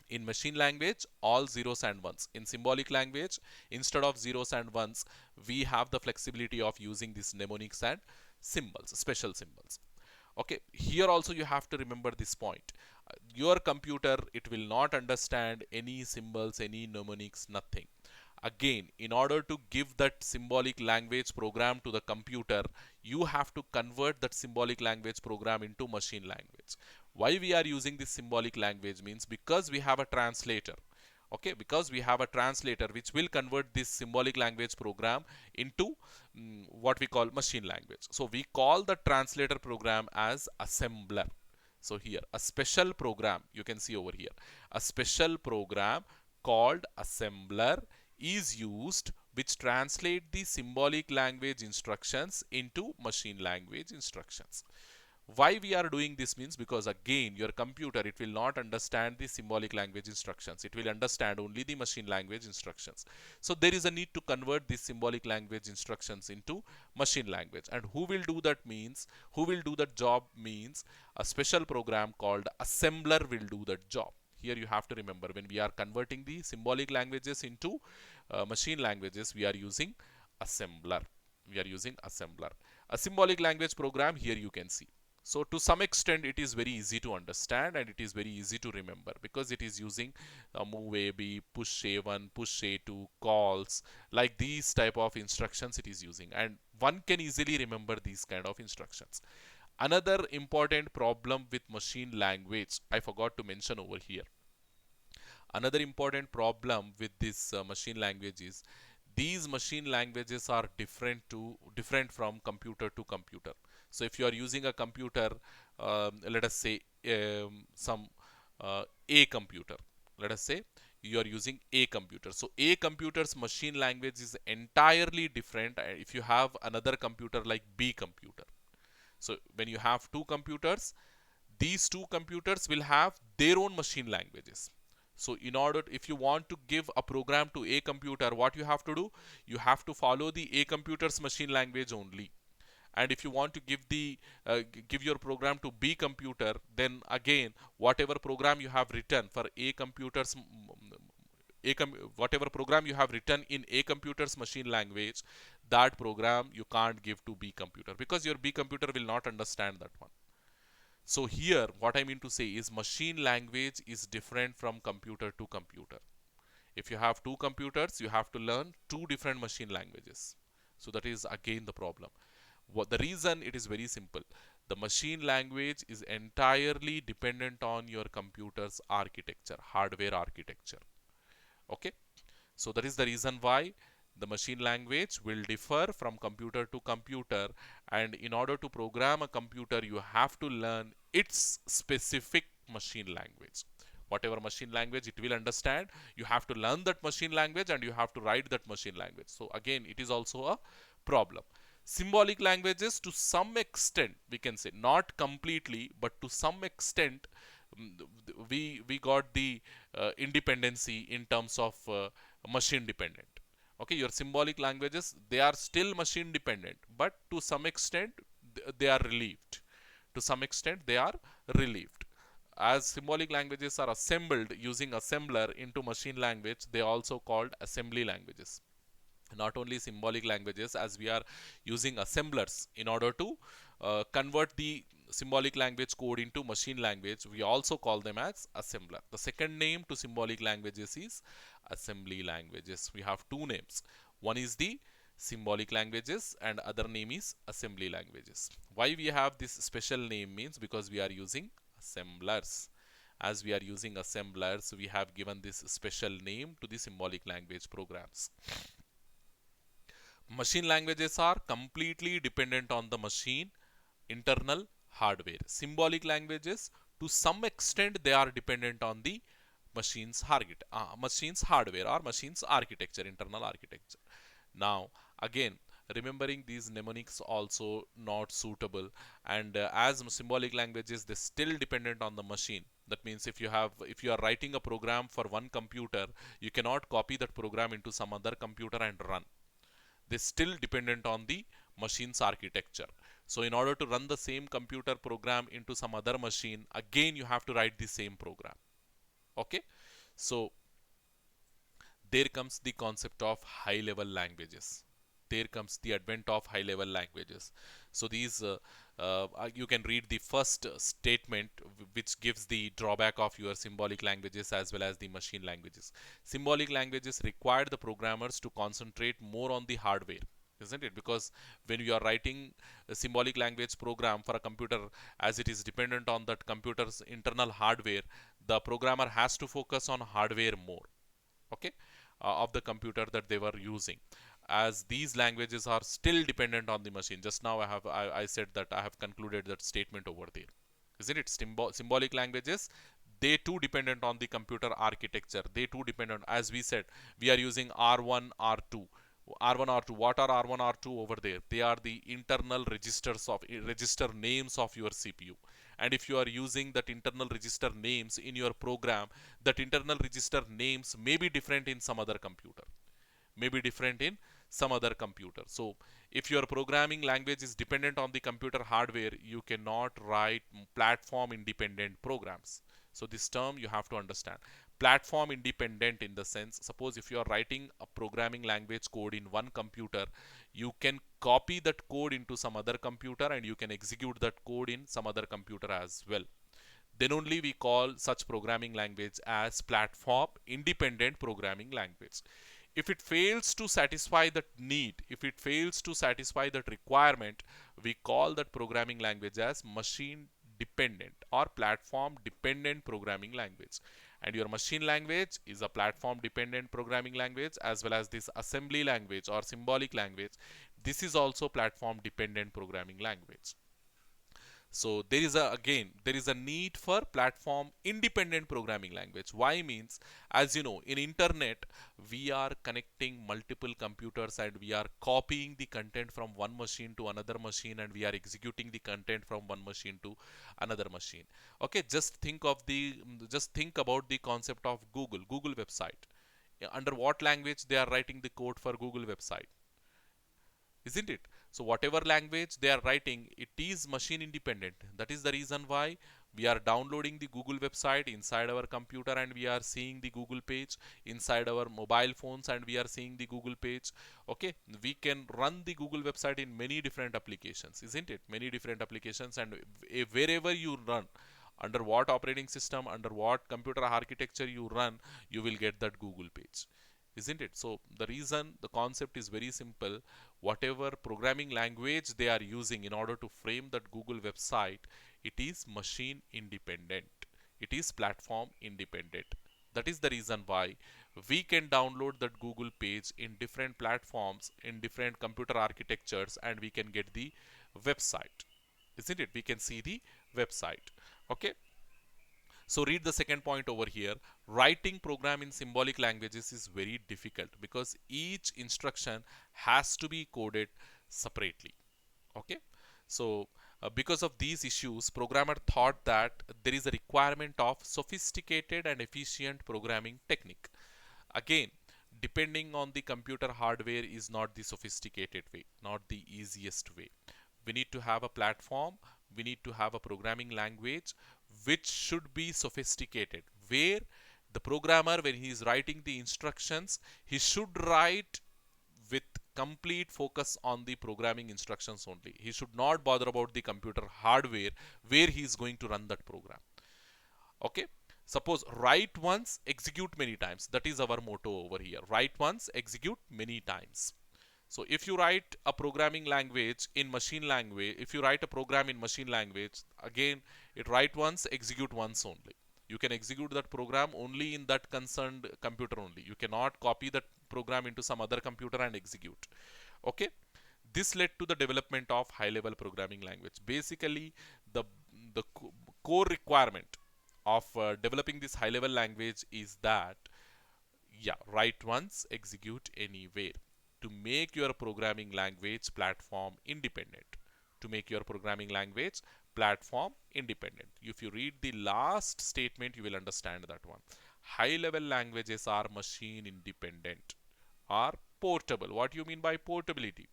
In machine language, all zeros and ones. In symbolic language, instead of zeros and ones, we have the flexibility of using these mnemonics and symbols, special symbols. Okay, here also you have to remember this point. Your computer, it will not understand any symbols, any mnemonics, nothing. Again, in order to give that symbolic language program to the computer, you have to convert that symbolic language program into machine language. Why we are using this symbolic language means because we have a translator. Okay, because we have a translator which will convert this symbolic language program into what we call machine language. So we call the translator program as assembler. So here a special program, you can see over here, a special program called assembler is used, which translate the symbolic language instructions into machine language instructions. Why we are doing this means because again your computer, it will not understand the symbolic language instructions, it will understand only the machine language instructions. So there is a need to convert these symbolic language instructions into machine language, and who will do that means, who will do that job means a special program called assembler will do that job. Here you have to remember, when we are converting the symbolic languages into machine languages, we are using assembler. We are using assembler. A symbolic language program, here you can see. So to some extent it is very easy to understand, and it is very easy to remember because it is using move A, B, push A1, push A2, calls, like these type of instructions it is using, and one can easily remember these kind of instructions. Another important problem with machine language I forgot to mention over here. Another important problem with this machine language is these machine languages are different from computer to computer. So if you are using a computer, let us say some a computer, let us say you are using a computer. So a computer's machine language is entirely different if you have another computer like B computer. So when you have two computers, these two computers will have their own machine languages. So in order, if you want to give a program to a computer, what you have to do, you have to follow the a computer's machine language only. And if you want to give your program to B computer, then again whatever program you have written for a computer's whatever program you have written in a computer's machine language, that program you can't give to B computer because your B computer will not understand that one. So here what I mean to say is machine language is different from computer to computer. If you have two computers, you have to learn two different machine languages. So that is again the problem. What the reason, it is very simple. The machine language is entirely dependent on your computer's architecture, hardware architecture. Okay, so that is the reason why the machine language will differ from computer to computer, and in order to program a computer you have to learn its specific machine language. Whatever machine language it will understand, you have to learn that machine language and you have to write that machine language. So again it is also a problem. Symbolic languages, to some extent, we can say, not completely, but to some extent, we got the independency in terms of machine dependent. Okay, your symbolic languages, they are still machine dependent, but to some extent they are relieved. To some extent, they are relieved. As symbolic languages are assembled using assembler into machine language, they are also called assembly languages. Not only symbolic languages, as we are using assemblers in order to convert the symbolic language code into machine language, we also call them as assembler. The second name to symbolic languages is assembly languages. We have two names. One is the symbolic languages and other name is assembly languages. Why we have this special name means because we are using assemblers. As we are using assemblers, we have given this special name to the symbolic language programs. Machine languages are completely dependent on the machine internal hardware. Symbolic languages, to some extent, they are dependent on the machine's hardware or machine's architecture, internal architecture. Now, again, remembering these mnemonics also not suitable, and as symbolic languages, they still dependent on the machine. That means if you are writing a program for one computer, you cannot copy that program into some other computer and run. They still dependent on the machine's architecture. So in order to run the same computer program into some other machine, again you have to write the same program. Okay, so there comes the concept of high level languages. There comes the advent of high level languages. So these you can read the first statement which gives the drawback of your symbolic languages as well as the machine languages. Symbolic languages require the programmers to concentrate more on the hardware, isn't it? Because when you are writing a symbolic language program for a computer, as it is dependent on that computer's internal hardware, the programmer has to focus on hardware more. Okay, of the computer that they were using, as these languages are still dependent on the machine. Just now I said that I have concluded that statement over there, isn't it? Symbolic languages, they too dependent on the computer architecture. They too dependent, as we said, we are using R1 R2. R1 R2, what are R1 R2 over there? They are the internal registers of register names of your CPU. And if you are using that internal register names in your program, that internal register names may be different in some other computer, may be different in some other computer. So if your programming language is dependent on the computer hardware, you cannot write platform independent programs. So this term you have to understand. Platform independent in the sense, suppose if you are writing a programming language code in one computer, you can copy that code into some other computer and you can execute that code in some other computer as well. Then only we call such programming language as platform independent programming language. If it fails to satisfy that need, if it fails to satisfy that requirement, we call that programming language as machine dependent or platform dependent programming language. And your machine language is a platform dependent programming language, as well as this assembly language or symbolic language. This is also platform dependent programming language. So there is a need for platform independent programming language. Why means, as you know, in internet we are connecting multiple computers and we are copying the content from one machine to another machine, and we are executing the content from one machine to another machine. Okay, just think about the concept of Google website. Under what language they are writing the code for Google website, isn't it? So whatever language they are writing, it is machine independent. That is the reason why we are downloading the Google website inside our computer and we are seeing the Google page inside our mobile phones, and we are seeing the Google page. Okay, we can run the Google website in many different applications, isn't it? Many different applications, and wherever you run, under what operating system, under what computer architecture you run, you will get that Google page, isn't it? So the reason, the concept is very simple. Whatever programming language they are using in order to frame that Google website, it is machine independent, it is platform independent. That is the reason why we can download that Google page in different platforms, in different computer architectures, and we can get the website, isn't it? We can see the website. Okay, so read the second point over here. Writing program in symbolic languages is very difficult because each instruction has to be coded separately. Okay, so because of these issues, programmer thought that there is a requirement of sophisticated and efficient programming technique. Again, depending on the computer hardware is not the sophisticated way, not the easiest way. We need to have a platform we need to have a programming language which should be sophisticated, where the programmer, when he is writing the instructions, he should write with complete focus on the programming instructions only. He should not bother about the computer hardware where he is going to run that program. Okay, suppose write once, execute many times. That is our motto over here. Write once, execute many times. So if you write a programming language in machine language, if you write a program in machine language, again, it write once, execute once only. You can execute that program only in that concerned computer only. You cannot copy that program into some other computer and execute. Okay. This led to the development of high level programming language. Basically, the, the core requirement of developing this high level language is that, yeah, write once, execute anywhere, to make your programming language platform independent. To make your programming language platform independent. If you read the last statement, you will understand that one. High level languages are machine independent, are portable. What do you mean by portability?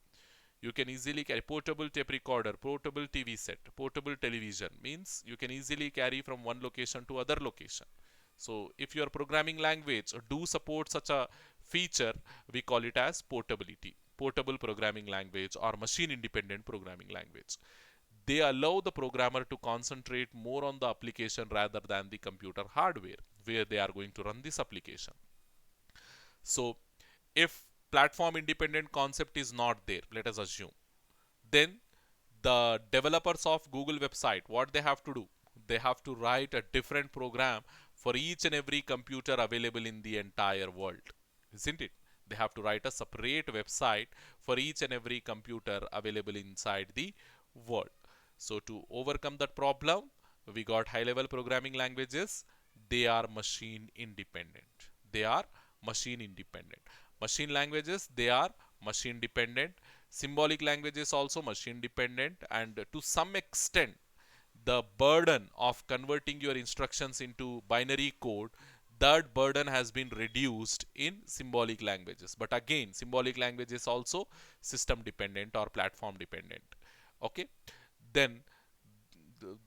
You can easily carry portable tape recorder, portable TV set, portable television, means you can easily carry from one location to other location. So if your programming language do support such a feature, we call it as portability, portable programming language or machine independent programming language. They allow the programmer to concentrate more on the application rather than the computer hardware where they are going to run this application. So if platform independent concept is not there, let us assume, then the developers of Google website, what they have to do? They have to write a different program for each and every computer available in the entire world, isn't it? They have to write a separate website for each and every computer available inside the world. So to overcome that problem, we got high level programming languages. They are machine independent. They are machine independent. Machine languages, they are machine dependent. Symbolic languages also machine dependent, and to some extent the burden of converting your instructions into binary code, that burden has been reduced in symbolic languages. But again, symbolic languages also system dependent or platform dependent. Okay, then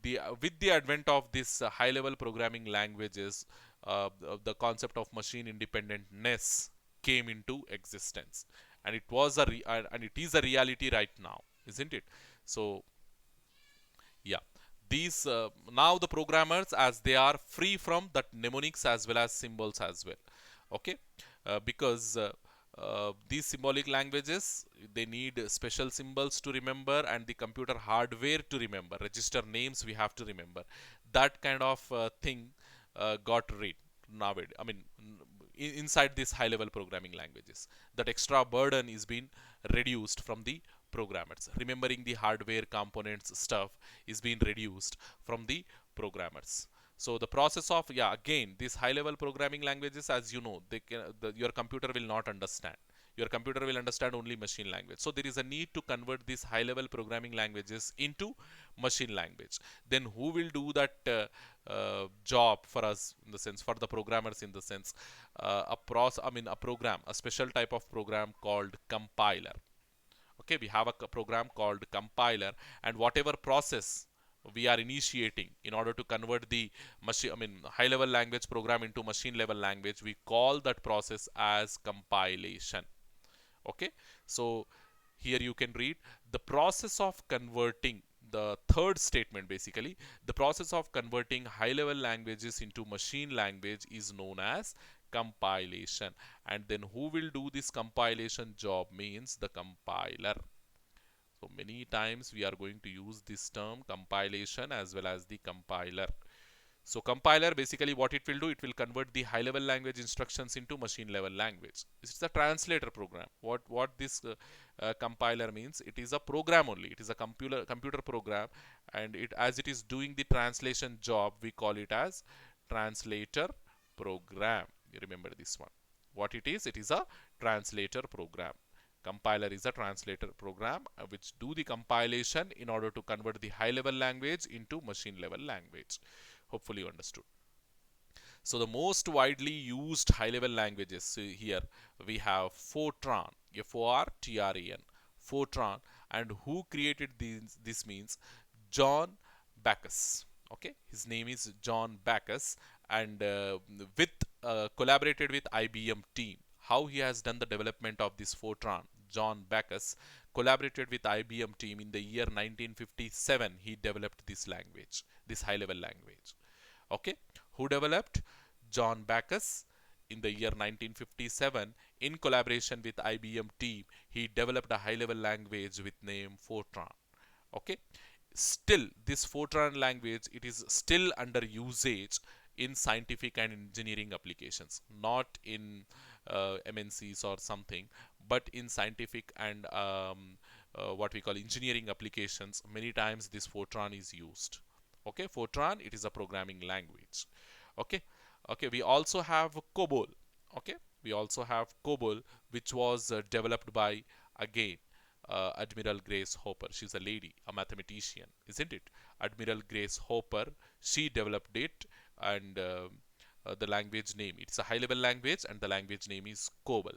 with the advent of this high level programming languages, the concept of machine independentness came into existence, and it was and it is a reality right now, isn't it? So yeah, these now the programmers, as they are free from that mnemonics as well as symbols as well. Okay, because these symbolic languages, they need special symbols to remember and the computer hardware to remember. Register names we have to remember. That kind of thing got rid nowadays. I mean, inside these high level programming languages, that extra burden is being reduced from the programmers. Remembering the hardware components stuff is being reduced from the programmers. So the process of, yeah, again, these high level programming languages, as you know, your computer will not understand. Your computer will understand only machine language. So there is a need to convert these high level programming languages into machine language. Then who will do that job for us, in the sense, for the programmers, in the sense, a program, a special type of program called compiler. Okay, we have a program called compiler, and whatever process we are initiating in order to convert the high level language program into machine level language, we call that process as compilation. Okay, so here you can read the process of converting, the third statement, basically the process of converting high level languages into machine language is known as compilation. And then who will do this compilation job? Means the compiler. So many times we are going to use this term compilation as well as the compiler. So compiler, basically what it will do, it will convert the high level language instructions into machine level language. It's a translator program. What this compiler means, it is a program only. It is a computer program, and as it is doing the translation job, we call it as translator program. You remember this one. What it is? It is a translator program. Compiler is a translator program which do the compilation in order to convert the high level language into machine level language. Hopefully you understood. So the most widely used high level languages, so here we have Fortran, Fortran. Fortran. And who created this means John Backus. Okay, his name is John Backus, and with collaborated with IBM team. How he has done the development of this Fortran? John Backus collaborated with IBM team in the year 1957. He developed this language, this high-level language. Okay, who developed? John Backus. In the year 1957, in collaboration with IBM team, he developed a high-level language with name Fortran. Okay, still this Fortran language, it is still under usage in scientific and engineering applications, not in MNCs or something, but in scientific and what we call engineering applications. Many times this Fortran is used. Okay, Fortran, it is a programming language. Okay, okay, we also have COBOL. Okay, we also have COBOL, which was developed by, again, Admiral Grace Hopper. She's a lady, a mathematician, isn't it? Admiral Grace Hopper, she developed it, and the language name, it's a high level language, and the language name is COBOL.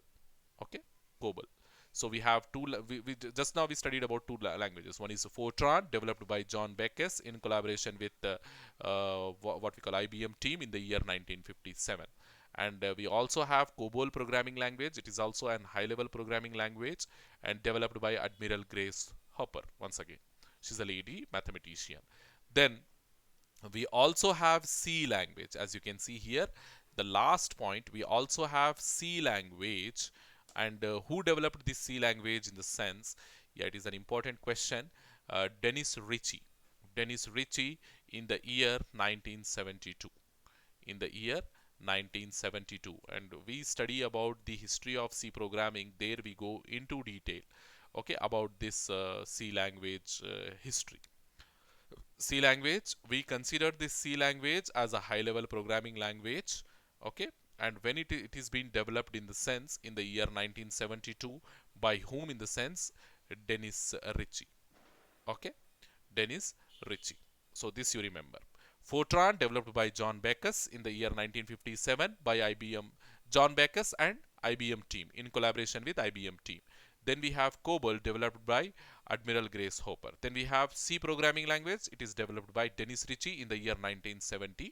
Okay, COBOL. So we have two, we just now we studied about two languages. One is Fortran, developed by John Backus in collaboration with what we call IBM team in the year 1957. And we also have COBOL programming language. It is also an high-level programming language and developed by Admiral Grace Hopper. Once again, she's a lady mathematician. Then we also have C language. As you can see here, the last point, we also have C language. And who developed this C language in the sense? Yeah, it is an important question. Dennis Ritchie. Dennis Ritchie in the year 1972. In the year 1972, and we study about the history of C programming. There we go into detail, okay, about this C language history. C language, we consider this C language as a high level programming language. Okay, and when it is being developed in the sense in the year 1972, by whom? In the sense, Dennis Ritchie. Okay, Dennis Ritchie. So this you remember. Fortran developed by John Backus in the year 1957 by IBM, John Backus and IBM team in collaboration with IBM team. Then we have COBOL developed by Admiral Grace Hopper. Then we have C programming language. It is developed by Dennis Ritchie in the year 1972.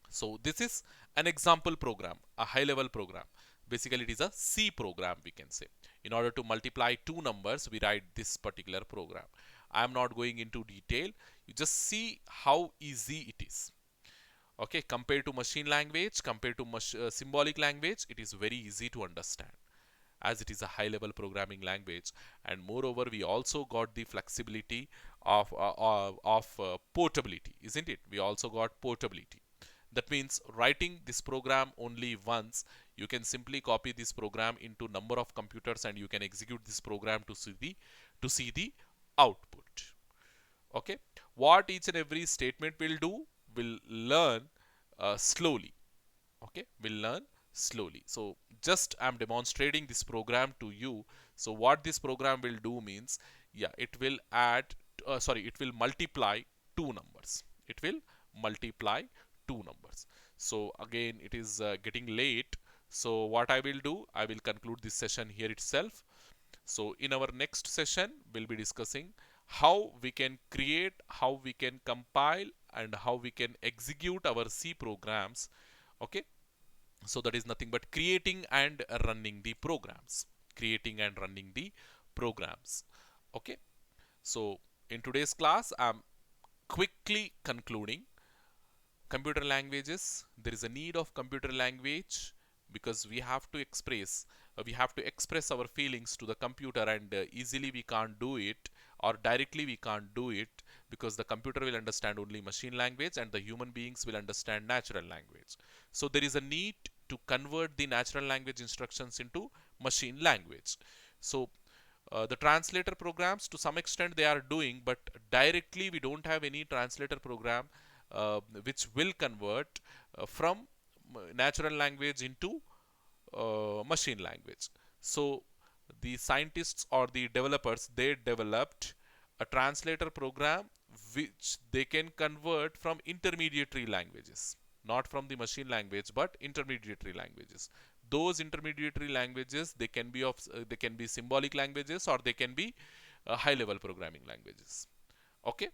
So this is an example program, a high level program. Basically it is a C program, we can say. In order to multiply two numbers, we write this particular program. I am not going into detail. You just see how easy it is. Okay, compared to machine language, compared to symbolic language, it is very easy to understand, as it is a high level programming language. And moreover, we also got the flexibility of portability, isn't it? We also got portability. That means writing this program only once, you can simply copy this program into number of computers and you can execute this program to see the output. Okay, what each and every statement will do, will learn slowly. Okay, will learn slowly. So just I'm demonstrating this program to you. So what this program will do means, yeah, it will add, it will multiply two numbers. It will multiply two numbers. So again, it is getting late. So what I will do, I will conclude this session here itself. So in our next session, we'll be discussing how we can create, how we can compile, and how we can execute our C programs. Okay, so that is nothing but creating and running the programs. Creating and running the programs. Okay, so in today's class, I'm quickly concluding computer languages. There is a need of computer language because we have to express our feelings to the computer, and easily we can't do it, or directly we can't do it, because the computer will understand only machine language and the human beings will understand natural language. So there is a need to convert the natural language instructions into machine language. So the translator programs, to some extent they are doing, but directly we don't have any translator program which will convert from natural language into machine language. So the scientists or the developers, they developed a translator program which they can convert from intermediary languages, not from the machine language but intermediary languages. Those intermediary languages, they can be they can be symbolic languages, or they can be high level programming languages. Okay,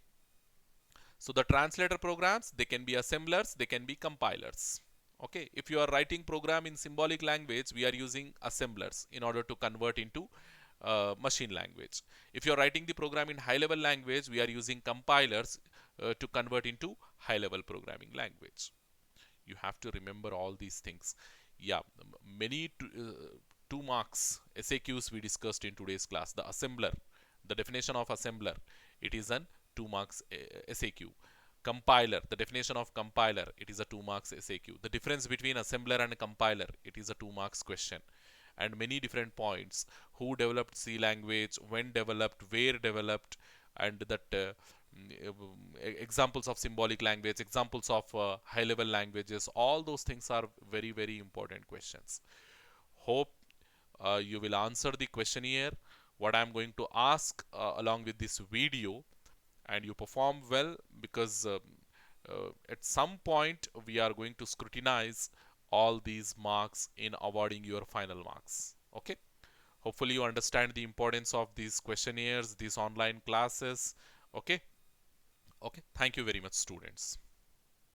So the translator programs, they can be assemblers, they can be compilers. Okay, if you are writing program in symbolic language, we are using assemblers in order to convert into machine language. If you are writing the program in high level language, we are using compilers to convert into high level programming language. You have to remember all these things. Yeah, many 2 marks SAQs we discussed in today's class. The assembler, the definition of assembler, it is an 2 marks SAQ. Compiler, the definition of compiler, it is a 2 marks SAQ. The difference between assembler and compiler, it is a 2 marks question. And many different points: who developed C language, when developed, where developed, and that examples of symbolic language, examples of high level languages. All those things are very, very important questions. Hope you will answer the questionnaire what I am going to ask along with this video, and you perform well, because at some point we are going to scrutinize all these marks in awarding your final marks. Okay, hopefully you understand the importance of these questionnaires, these online classes. Okay. Okay, thank you very much, students.